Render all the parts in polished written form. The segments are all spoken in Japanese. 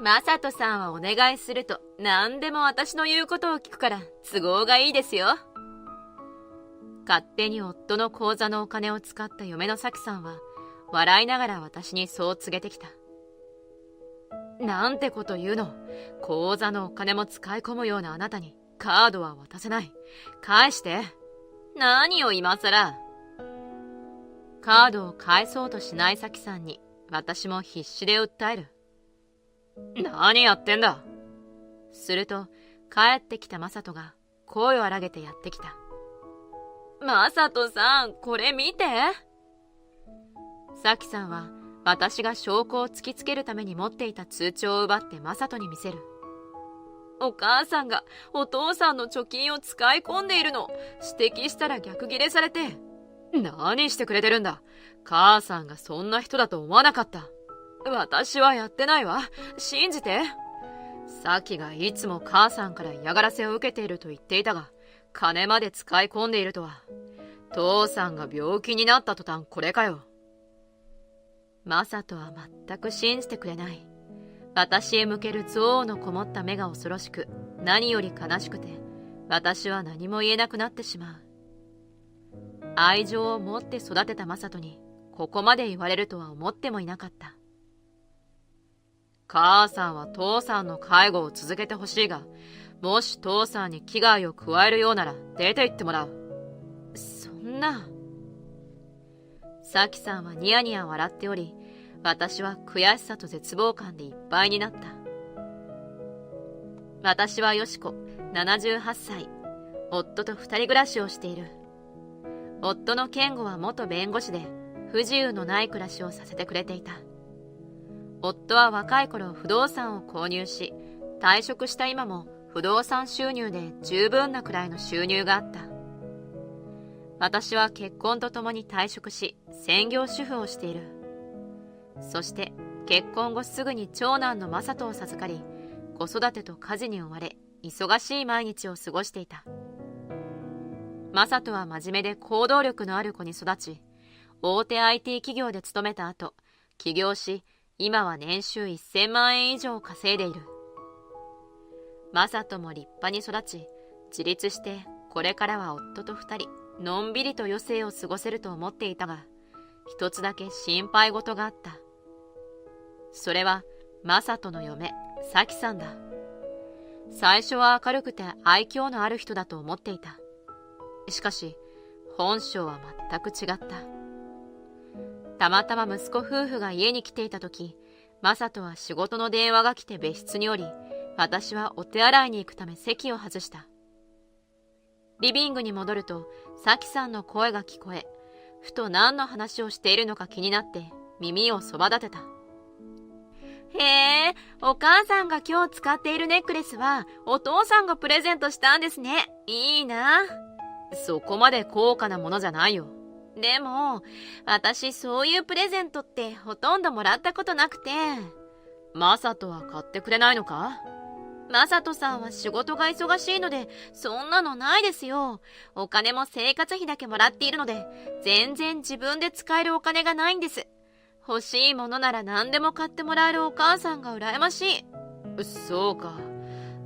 マサトさんはお願いすると何でも私の言うことを聞くから都合がいいですよ。勝手に夫の口座のお金を使った嫁のサキさんは笑いながら私にそう告げてきた。なんてこと言うの。口座のお金も使い込むようなあなたにカードは渡せない。返して。何を今さら。カードを返そうとしないサキさんに私も必死で訴える。何やってんだ。すると帰ってきたマサトが声を荒げてやってきた。マサトさん、これ見て。サキさんは私が証拠を突きつけるために持っていた通帳を奪ってマサトに見せる。お母さんがお父さんの貯金を使い込んでいるの。指摘したら逆ギレされて。何してくれてるんだ。母さんがそんな人だと思わなかった。私はやってないわ。信じて。サキがいつも母さんから嫌がらせを受けていると言っていたが、金まで使い込んでいるとは。父さんが病気になった途端これかよ。マサトは全く信じてくれない。私へ向ける憎悪のこもった目が恐ろしく、何より悲しくて、私は何も言えなくなってしまう。愛情を持って育てたマサトに、ここまで言われるとは思ってもいなかった。母さんは父さんの介護を続けてほしいが、もし父さんに危害を加えるようなら出て行ってもらう。そんな。サキさんはニヤニヤ笑っており、私は悔しさと絶望感でいっぱいになった。私はよしこ、78歳。夫と2人暮らしをしている。夫の健吾は元弁護士で、不自由のない暮らしをさせてくれていた。夫は若い頃不動産を購入し、退職した今も不動産収入で十分なくらいの収入があった。私は結婚とともに退職し、専業主婦をしている。そして結婚後すぐに長男のマサトを授かり、子育てと家事に追われ、忙しい毎日を過ごしていた。マサトは真面目で行動力のある子に育ち、大手 IT 企業で勤めた後、起業し、今は年収1000万円以上稼いでいる。マサトも立派に育ち、自立して、これからは夫と2人、のんびりと余生を過ごせると思っていたが、一つだけ心配事があった。それは、マサトの嫁、サキさんだ。最初は明るくて愛嬌のある人だと思っていた。しかし、本性は全く違った。たまたま息子夫婦が家に来ていた時、マサトは仕事の電話が来て別室におり、私はお手洗いに行くため席を外した。リビングに戻ると、サキさんの声が聞こえ、ふと何の話をしているのか気になって耳をそば立てた。へえ、お母さんが今日使っているネックレスはお父さんがプレゼントしたんですね。いいな。そこまで高価なものじゃないよ。でも、私そういうプレゼントってほとんどもらったことなくて。マサトは買ってくれないのか？マサトさんは仕事が忙しいので、そんなのないですよ。お金も生活費だけもらっているので、全然自分で使えるお金がないんです。欲しいものなら何でも買ってもらえるお母さんが羨ましい。そうか。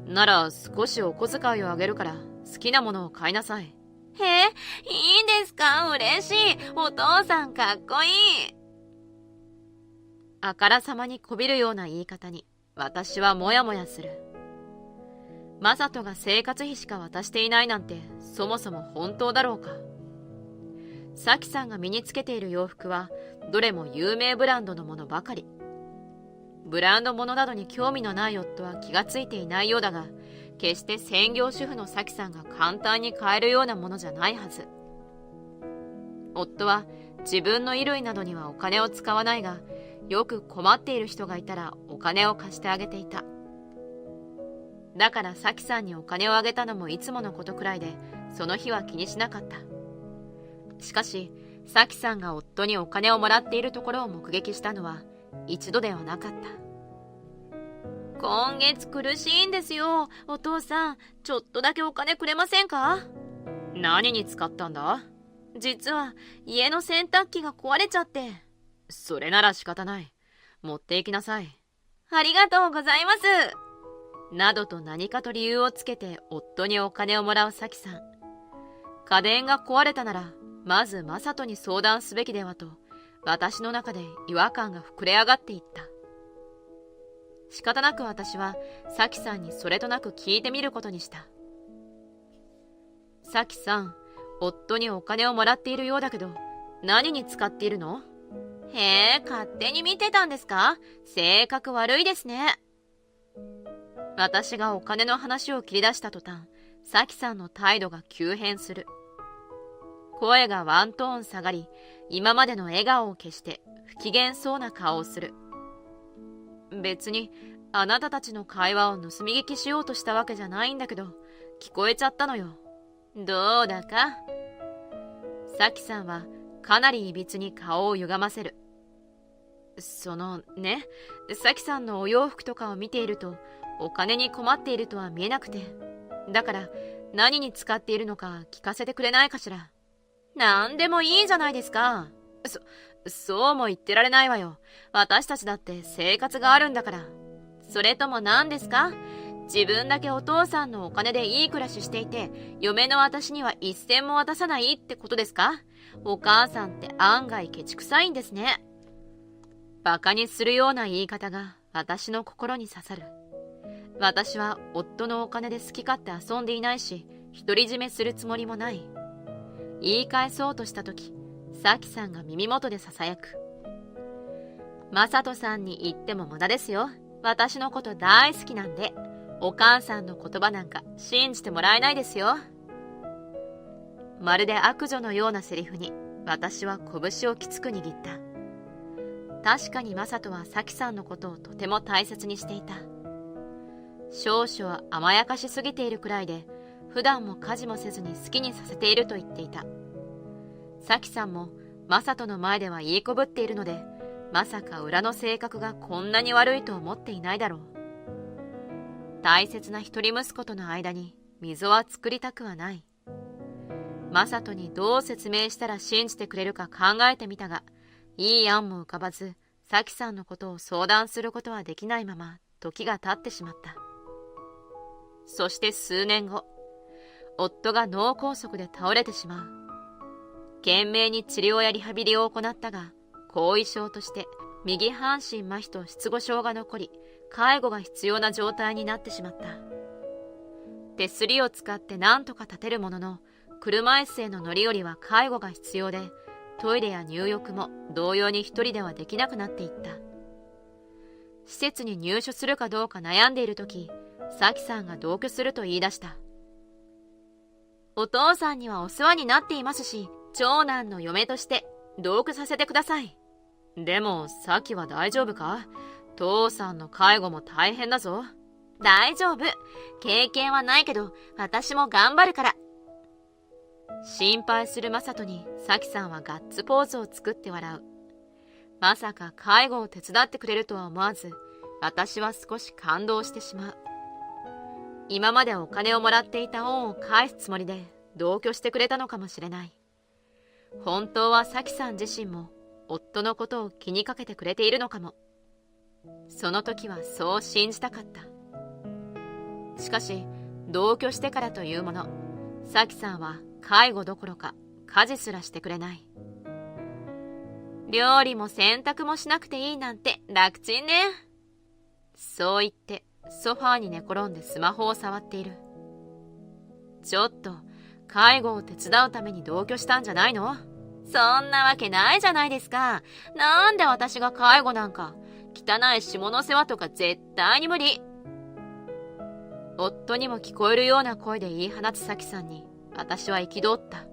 なら少しお小遣いをあげるから好きなものを買いなさい。いいんですか？嬉しい。お父さんかっこいい。あからさまにこびるような言い方に私はモヤモヤする。マサトが生活費しか渡していないなんてそもそも本当だろうか。サキさんが身につけている洋服はどれも有名ブランドのものばかり。ブランド物などに興味のない夫は気がついていないようだが、決して専業主婦のサキさんが簡単に買えるようなものじゃないはず。夫は自分の衣類などにはお金を使わないが、よく困っている人がいたらお金を貸してあげていた。だからサキさんにお金をあげたのもいつものことくらいで、その日は気にしなかった。しかし、サキさんが夫にお金をもらっているところを目撃したのは一度ではなかった。今月苦しいんですよ。お父さん、ちょっとだけお金くれませんか？何に使ったんだ？実は家の洗濯機が壊れちゃって。それなら仕方ない。持って行きなさい。ありがとうございます。などと何かと理由をつけて夫にお金をもらうサキさん。家電が壊れたなら、まずマサトに相談すべきではと、私の中で違和感が膨れ上がっていった。仕方なく私はサキさんにそれとなく聞いてみることにした。サキさん、夫にお金をもらっているようだけど、何に使っているの？へえ、勝手に見てたんですか？性格悪いですね。私がお金の話を切り出した途端、サキさんの態度が急変する。声がワントーン下がり、今までの笑顔を消して不機嫌そうな顔をする。別にあなたたちの会話を盗み聞きしようとしたわけじゃないんだけど、聞こえちゃったのよ。どうだか？サキさんはかなりいびつに顔を歪ませる。そのね、サキさんのお洋服とかを見ているとお金に困っているとは見えなくて、だから何に使っているのか聞かせてくれないかしら。なんでもいいじゃないですか。そうも言ってられないわよ。私たちだって生活があるんだから。それとも何ですか？自分だけお父さんのお金でいい暮らししていて、嫁の私には一銭も渡さないってことですか？お母さんって案外ケチくさいんですね。バカにするような言い方が私の心に刺さる。私は夫のお金で好き勝手遊んでいないし、独り占めするつもりもない。言い返そうとしたとき、サキさんが耳元で囁く。マサトさんに言っても無駄ですよ。私のこと大好きなんで、お母さんの言葉なんか信じてもらえないですよ。まるで悪女のようなセリフに、私は拳をきつく握った。確かにマサトはサキさんのことをとても大切にしていた。少々甘やかしすぎているくらいで、普段も家事もせずに好きにさせていると言っていた。サキさんもマサトの前ではいいこぶっているので、まさか裏の性格がこんなに悪いと思っていないだろう。大切な一人息子との間に溝は作りたくはない。マサトにどう説明したら信じてくれるか考えてみたが、いい案も浮かばず、サキさんのことを相談することはできないまま時が経ってしまった。そして数年後、夫が脳梗塞で倒れてしまう。懸命に治療やリハビリを行ったが、後遺症として右半身麻痺と失語症が残り、介護が必要な状態になってしまった。手すりを使って何とか立てるものの、車椅子への乗り降りは介護が必要で、トイレや入浴も同様に一人ではできなくなっていった。施設に入所するかどうか悩んでいるとき、サキさんが同居すると言い出した。お父さんにはお世話になっていますし、長男の嫁として同居させてください。でもサキは大丈夫か？父さんの介護も大変だぞ。大丈夫。経験はないけど私も頑張るから。心配するマサトにサキさんはガッツポーズを作って笑う。まさか介護を手伝ってくれるとは思わず、私は少し感動してしまう。今までお金をもらっていた恩を返すつもりで同居してくれたのかもしれない。本当はサキさん自身も夫のことを気にかけてくれているのかも。その時はそう信じたかった。しかし同居してからというもの、サキさんは介護どころか家事すらしてくれない。料理も洗濯もしなくていいなんて楽ちんね。そう言ってソファーに寝転んでスマホを触っている。ちょっと介護を手伝うために同居したんじゃないの？そんなわけないじゃないですか。なんで私が介護なんか。汚い下の世話とか絶対に無理。夫にも聞こえるような声で言い放つサキさんに私は憤った。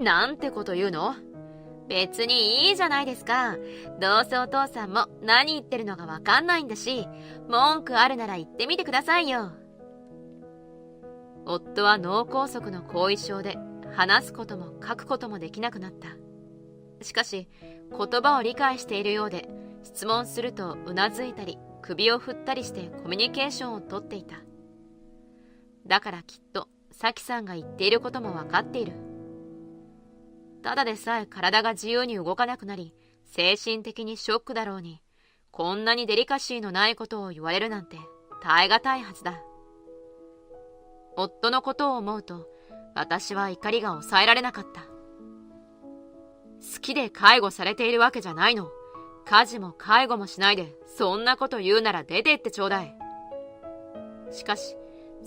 なんてこと言うの？別にいいじゃないですか。どうせお父さんも何言ってるのかわかんないんだし、文句あるなら言ってみてくださいよ。夫は脳梗塞の後遺症で話すことも書くこともできなくなった。しかし言葉を理解しているようで、質問するとうなずいたり首を振ったりしてコミュニケーションをとっていた。だからきっとサキさんが言っていることもわかっている。ただでさえ体が自由に動かなくなり精神的にショックだろうに、こんなにデリカシーのないことを言われるなんて耐え難いはずだ。夫のことを思うと、私は怒りが抑えられなかった。好きで介護されているわけじゃないの。家事も介護もしないで、そんなこと言うなら出てってちょうだい。しかし、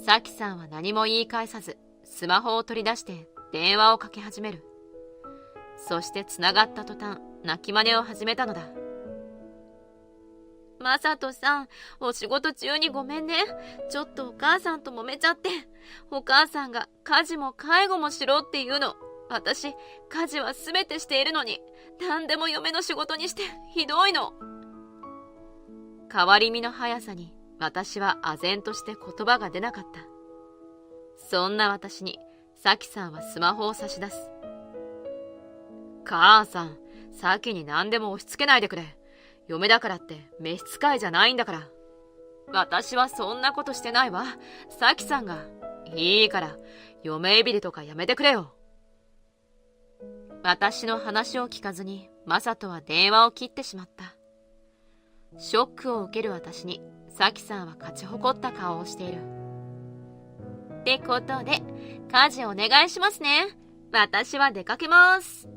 サキさんは何も言い返さず、スマホを取り出して電話をかけ始める。そしてつながった途端、泣き真似を始めたのだ。マサトさん、お仕事中にごめんね。ちょっとお母さんと揉めちゃって。お母さんが家事も介護もしろって言うの。私、家事はすべてしているのに、何でも嫁の仕事にしてひどいの。変わり身の速さに私は唖然として言葉が出なかった。そんな私に、サキさんはスマホを差し出す。母さん、サキに何でも押し付けないでくれ。嫁だからって召使いじゃないんだから。私はそんなことしてないわ。サキさんが。いいから、嫁いびりとかやめてくれよ。私の話を聞かずに、マサトは電話を切ってしまった。ショックを受ける私に、サキさんは勝ち誇った顔をしている。ってことで、家事お願いしますね。私は出かけます。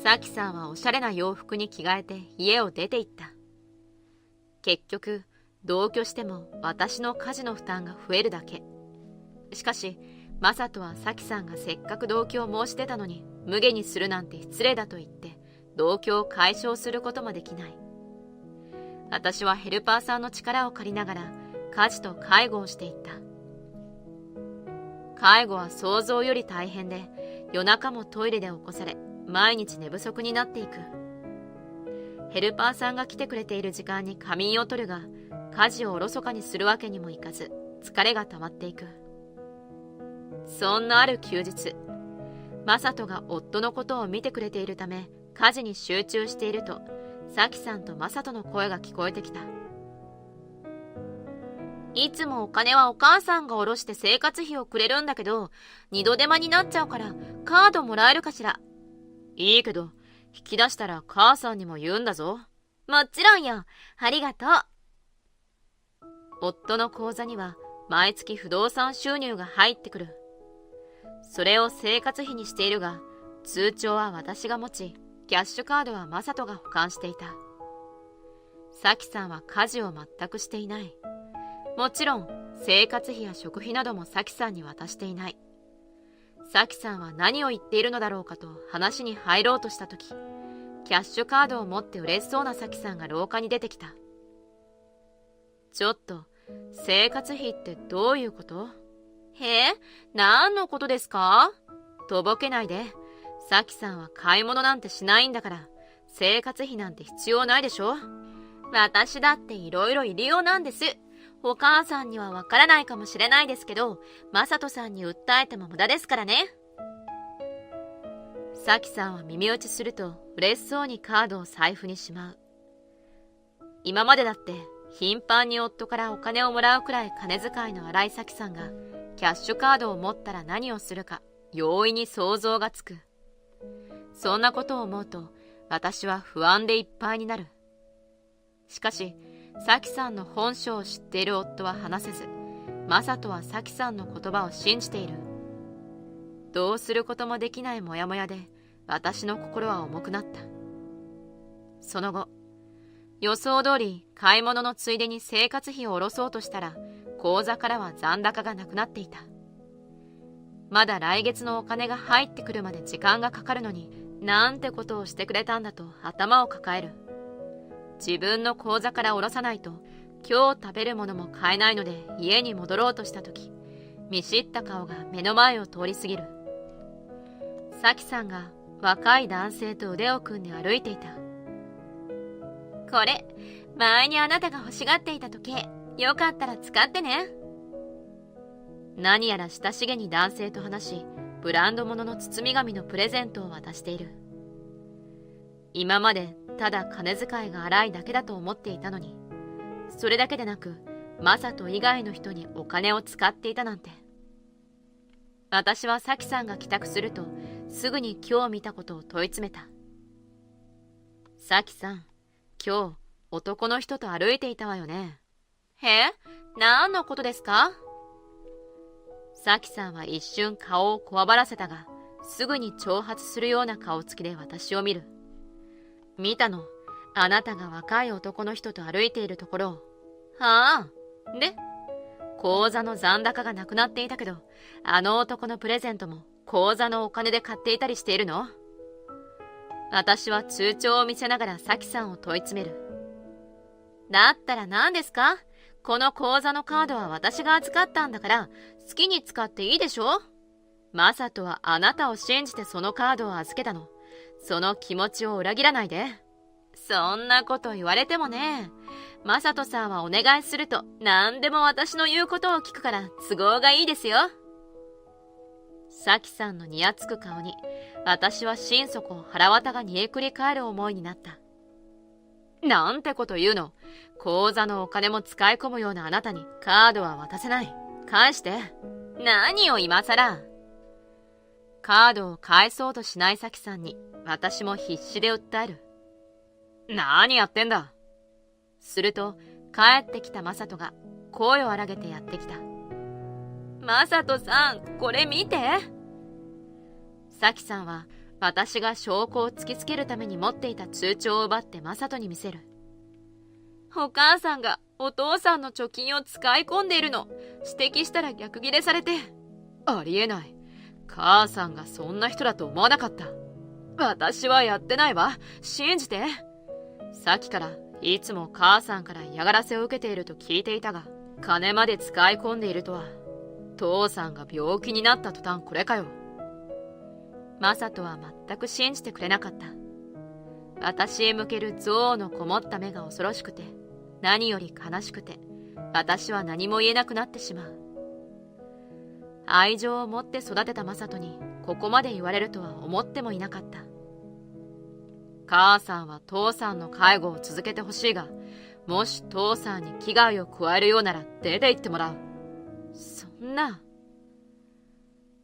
サキさんはおしゃれな洋服に着替えて家を出て行った。結局、同居しても私の家事の負担が増えるだけ。しかし、マサトはサキさんがせっかく同居を申し出たのに、無下にするなんて失礼だと言って、同居を解消することもできない。私はヘルパーさんの力を借りながら、家事と介護をしていった。介護は想像より大変で、夜中もトイレで起こされ、毎日寝不足になっていく。ヘルパーさんが来てくれている時間に仮眠を取るが、家事をおろそかにするわけにもいかず、疲れが溜まっていく。そんなある休日、マサトが夫のことを見てくれているため、家事に集中していると、サキさんとマサトの声が聞こえてきた。いつもお金はお母さんが下ろして生活費をくれるんだけど、二度手間になっちゃうからカードもらえるかしら。いいけど、引き出したら母さんにも言うんだぞ。もちろんよ。ありがとう。夫の口座には毎月不動産収入が入ってくる。それを生活費にしているが、通帳は私が持ち、キャッシュカードはマサトが保管していた。サキさんは家事を全くしていない。もちろん、生活費や食費などもサキさんに渡していない。サキさんは何を言っているのだろうかと話に入ろうとしたとき、キャッシュカードを持って嬉しそうなサキさんが廊下に出てきた。ちょっと、生活費ってどういうこと？何のことですか？とぼけないで。サキさんは買い物なんてしないんだから、生活費なんて必要ないでしょ？私だっていろいろ入りようなんです。お母さんにはわからないかもしれないですけど、マサトさんに訴えても無駄ですからね。サキさんは耳打ちすると嬉しそうにカードを財布にしまう。今までだって頻繁に夫からお金をもらうくらい金遣いの荒いサキさんがキャッシュカードを持ったら何をするか容易に想像がつく。そんなことを思うと私は不安でいっぱいになる。しかしサキさんの本性を知っている夫は話せず、マサトはサキさんの言葉を信じている。どうすることもできないモヤモヤで私の心は重くなった。その後、予想通り買い物のついでに生活費を下ろそうとしたら、口座からは残高がなくなっていた。まだ来月のお金が入ってくるまで時間がかかるのに、なんてことをしてくれたんだと頭を抱える。自分の口座から下ろさないと今日食べるものも買えないので家に戻ろうとした時、見知った顔が目の前を通り過ぎる。サキさんが若い男性と腕を組んで歩いていた。これ、前にあなたが欲しがっていた時計、よかったら使ってね。何やら親しげに男性と話し、ブランド物の包み紙のプレゼントを渡している。今までただ金遣いが荒いだけだと思っていたのに、それだけでなくマサト以外の人にお金を使っていたなんて。私はサキさんが帰宅するとすぐに今日見たことを問い詰めた。サキさん、今日男の人と歩いていたわよね。何のことですか？サキさんは一瞬顔をこわばらせたが、すぐに挑発するような顔つきで私を見る。見たの。あなたが若い男の人と歩いているところを。はあ。で、口座の残高がなくなっていたけど、あの男のプレゼントも口座のお金で買っていたりしているの？私は通帳を見せながらサキさんを問い詰める。だったら何ですか？この口座のカードは私が預かったんだから、好きに使っていいでしょ？マサトはあなたを信じてそのカードを預けたの。その気持ちを裏切らないで。そんなこと言われてもね。マサトさんはお願いすると何でも私の言うことを聞くから都合がいいですよ。サキさんのにやつく顔に私は心底腹渡が煮えくり返る思いになった。なんてこと言うの。口座のお金も使い込むようなあなたにカードは渡せない。返して。何を今さら。カードを返そうとしないサキさんに私も必死で訴える。何やってんだ。すると帰ってきたマサトが声を荒げてやってきた。マサトさん、これ見て。サキさんは私が証拠を突きつけるために持っていた通帳を奪ってマサトに見せる。お母さんがお父さんの貯金を使い込んでいるの。指摘したら逆ギレされて。ありえない。母さんがそんな人だと思わなかった。私はやってないわ。信じて。さっきからいつも母さんから嫌がらせを受けていると聞いていたが、金まで使い込んでいるとは。父さんが病気になった途端これかよ。マサトは全く信じてくれなかった。私へ向ける憎悪のこもった目が恐ろしくて、何より悲しくて、私は何も言えなくなってしまう。愛情を持って育てたマサトにここまで言われるとは思ってもいなかった。母さんは父さんの介護を続けてほしいが、もし父さんに危害を加えるようなら出て行ってもらう。そんな。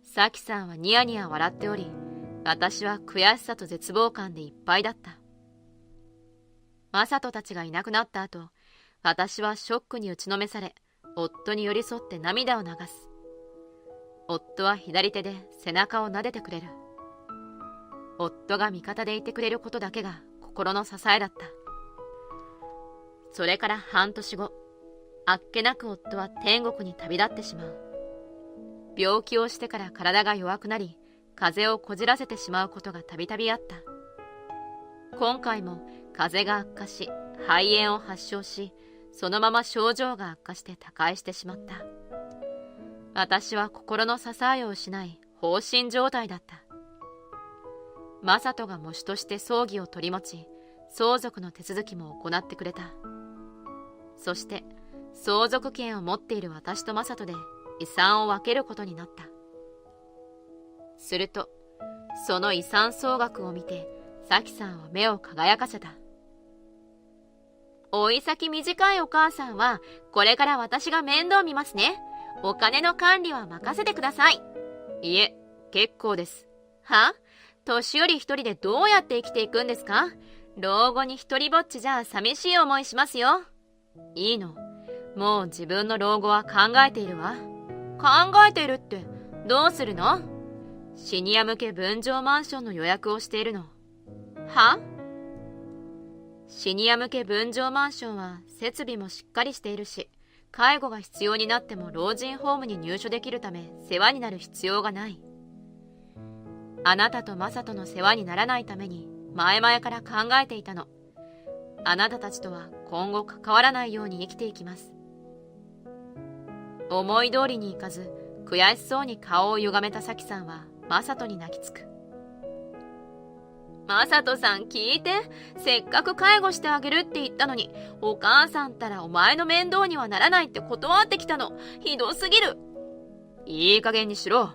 サキさんはニヤニヤ笑っており、私は悔しさと絶望感でいっぱいだった。マサトたちがいなくなった後、私はショックに打ちのめされ、夫に寄り添って涙を流す。夫は左手で背中を撫でてくれる。夫が味方でいてくれることだけが心の支えだった。それから半年後、あっけなく夫は天国に旅立ってしまう。病気をしてから体が弱くなり、風邪をこじらせてしまうことがたびたびあった。今回も風邪が悪化し、肺炎を発症し、そのまま症状が悪化して他界してしまった。私は心の支えを失い、放心状態だった。マサトが喪主として葬儀を取り持ち、相続の手続きも行ってくれた。そして、相続権を持っている私とマサトで遺産を分けることになった。すると、その遺産総額を見て、サキさんは目を輝かせた。おい先短いお母さんは、これから私が面倒見ますね。お金の管理は任せてください。いえ、結構です。は？年寄り一人でどうやって生きていくんですか？老後に一人ぼっちじゃ寂しい思いしますよ。いいの。もう自分の老後は考えているわ。考えているって、どうするの？シニア向け分譲マンションの予約をしているの。は？シニア向け分譲マンションは設備もしっかりしているし、介護が必要になっても老人ホームに入所できるため世話になる必要がない。あなたとマサトの世話にならないために前々から考えていたの。あなたたちとは今後関わらないように生きていきます。思い通りにいかず悔しそうに顔を歪めたサキさんはマサトに泣きつく。マサトさん聞いて。せっかく介護してあげるって言ったのに、お母さんったらお前の面倒にはならないって断ってきたの。ひどすぎる。いい加減にしろ。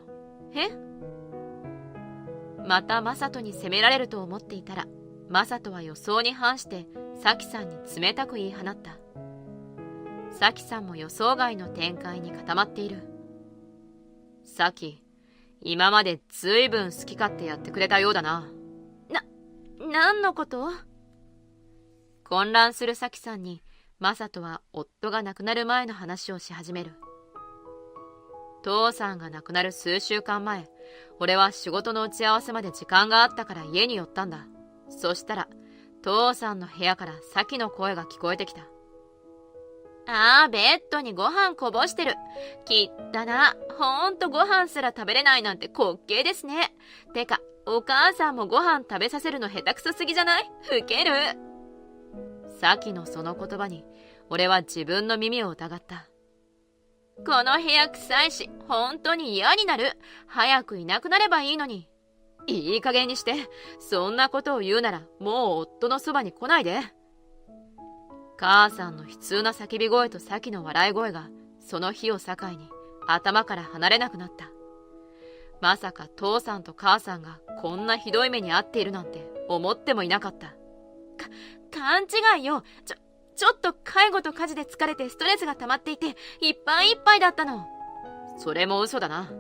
え？またマサトに責められると思っていたら、マサトは予想に反してサキさんに冷たく言い放った。サキさんも予想外の展開に固まっている。サキ、今までずいぶん好き勝手やってくれたようだな。何のこと？混乱するサキさんにマサトは夫が亡くなる前の話をし始める。父さんが亡くなる数週間前、俺は仕事の打ち合わせまで時間があったから家に寄ったんだ。そしたら父さんの部屋からサキの声が聞こえてきた。ああ、ベッドにご飯こぼしてる。きったな。ほんとご飯すら食べれないなんて滑稽ですね。てか、お母さんもご飯食べさせるの下手くそすぎじゃない？ウケる。サキのその言葉に、俺は自分の耳を疑った。この部屋臭いし、本当に嫌になる。早くいなくなればいいのに。いい加減にして。そんなことを言うなら、もう夫のそばに来ないで。母さんの悲痛な叫び声とサキの笑い声が、その日を境に頭から離れなくなった。まさか父さんと母さんがこんなひどい目に遭っているなんて思ってもいなかった。勘違いよ。ちょっと介護と家事で疲れてストレスが溜まっていていっぱいいっぱいだったの。それも嘘だな。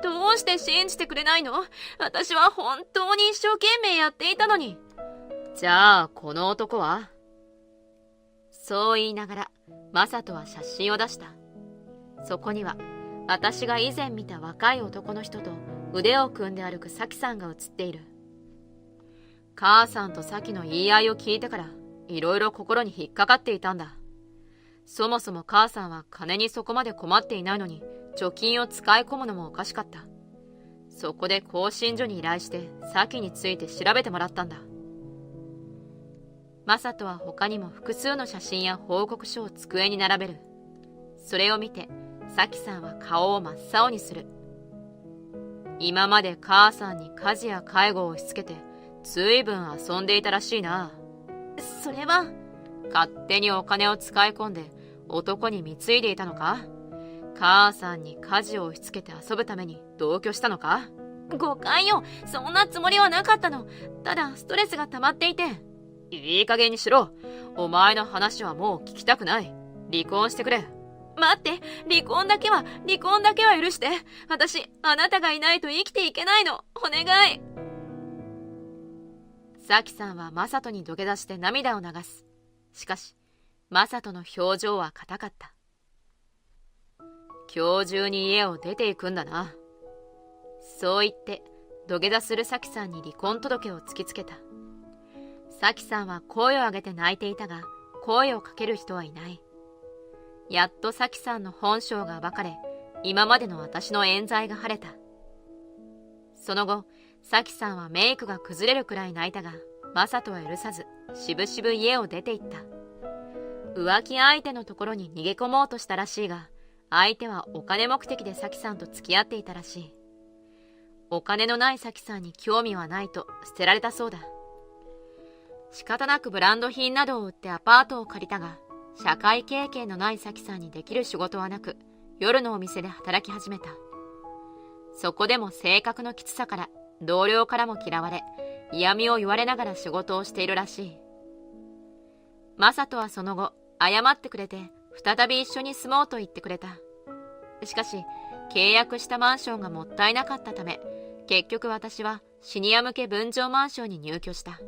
どうして信じてくれないの？私は本当に一生懸命やっていたのに。じゃあこの男は？そう言いながらマサトは写真を出した。そこには私が以前見た若い男の人と腕を組んで歩くサキさんが写っている。母さんとサキの言い合いを聞いてからいろいろ心に引っかかっていたんだ。そもそも母さんは金にそこまで困っていないのに貯金を使い込むのもおかしかった。そこで興信所に依頼してサキについて調べてもらったんだ。マサトは他にも複数の写真や報告書を机に並べる。それを見てサキさんは顔を真っ青にする。今まで母さんに家事や介護を押し付けてずいぶん遊んでいたらしいな。それは勝手にお金を使い込んで男に貢いでいたのか？母さんに家事を押し付けて遊ぶために同居したのか？誤解よ。そんなつもりはなかったの。ただストレスが溜まっていて。いい加減にしろ。お前の話はもう聞きたくない。離婚してくれ。待って、離婚だけは許して。私、あなたがいないと生きていけないの。お願い。サキさんはマサトに土下座して涙を流す。しかし、マサトの表情は硬かった。今日中に家を出ていくんだな。そう言って、土下座するサキさんに離婚届を突きつけた。サキさんは声を上げて泣いていたが、声をかける人はいない。やっとサキさんの本性が暴かれ、今までの私の冤罪が晴れた。その後、サキさんはメイクが崩れるくらい泣いたが、マサトは許さず、しぶしぶ家を出て行った。浮気相手のところに逃げ込もうとしたらしいが、相手はお金目的でサキさんと付き合っていたらしい。お金のないサキさんに興味はないと捨てられたそうだ。仕方なくブランド品などを売ってアパートを借りたが、社会経験のないサキさんにできる仕事はなく、夜のお店で働き始めた。そこでも性格のきつさから同僚からも嫌われ、嫌味を言われながら仕事をしているらしい。マサトはその後、謝ってくれて再び一緒に住もうと言ってくれた。しかし、契約したマンションがもったいなかったため、結局私はシニア向け分譲マンションに入居した。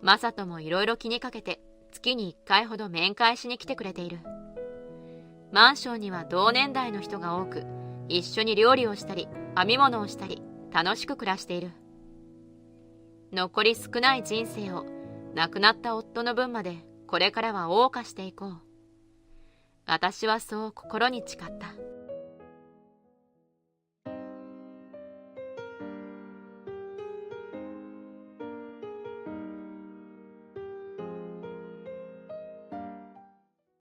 マサトもいろいろ気にかけて月に1回ほど面会しに来てくれている。マンションには同年代の人が多く、一緒に料理をしたり編み物をしたり楽しく暮らしている。残り少ない人生を亡くなった夫の分までこれからは謳歌していこう。私はそう心に誓った。